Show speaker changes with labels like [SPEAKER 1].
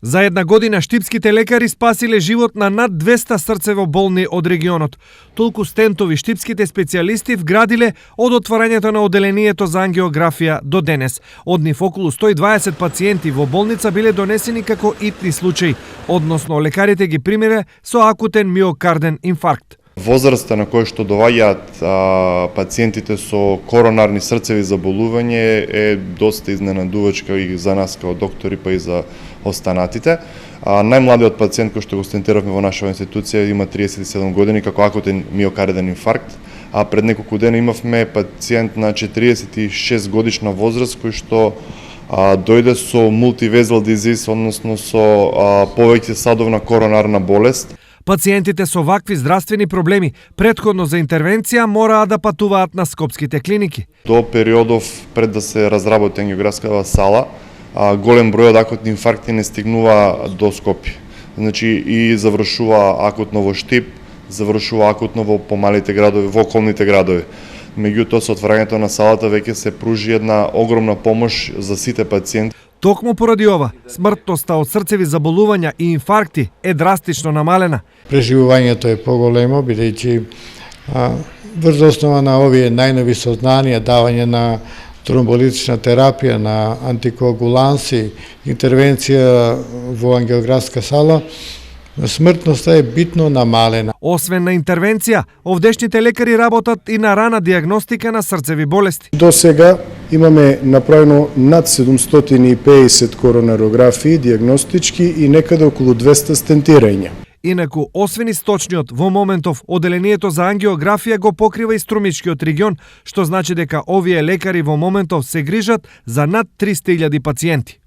[SPEAKER 1] За една година штипските лекари спасиле живот на над 200 срцево болни од регионот. Толку стентови штипските специјалисти вградиле од отворањето на оделението за ангиографија до денес. Од нив околу 120 пациенти во болница биле донесени како итни случаи, односно лекарите ги примиле со акутен миокарден инфаркт.
[SPEAKER 2] Возраста на која што доаѓаат пациентите со коронарни срцеви заболување е доста изненадувачка и за нас како доктори, па и за останатите. Најмладиот пациент кој што го стентиравме во нашава институција има 37 години како акутен миокарден инфаркт, а пред неколку дена имавме пациент на 46 годишна возраст кој што дојде со мултивезал дизиз, односно со повеќе садовна коронарна болест.
[SPEAKER 1] Пациентите со вакви здравствени проблеми претходно за интервенција мораа да патуваат на скопските клиники.
[SPEAKER 2] До периодов пред да се разработи ангиографскава сала, голем број од акутни инфаркти не стигнува до Скопје. Значи и завршува акутно во Штип, завршува акутно во помалите градови, во околните градови. Меѓутоа со отворањето на салата веќе се пружи една огромна помош за сите пациенти.
[SPEAKER 1] Токму поради ова, смртноста од срцеви заболувања и инфаркти е драстично намалена.
[SPEAKER 3] Преживувањето е поголемо, бидејќи врз основа на овие најнови сознанија, давање на тромболитична терапија, на антикоагуланси, интервенција во ангиографска сала, смртноста е битно намалена.
[SPEAKER 1] Освен на интервенција, овдешните лекари работат и на рана диагностика на срцеви болести.
[SPEAKER 4] До сега имаме направено над 750 коронарографии диагностички и некаде околу 200 стентирања.
[SPEAKER 1] Инаку, освен источниот, во моментов оделението за ангиографија го покрива и Струмичкиот регион, што значи дека овие лекари во моментов се грижат за над 300.000 пациенти.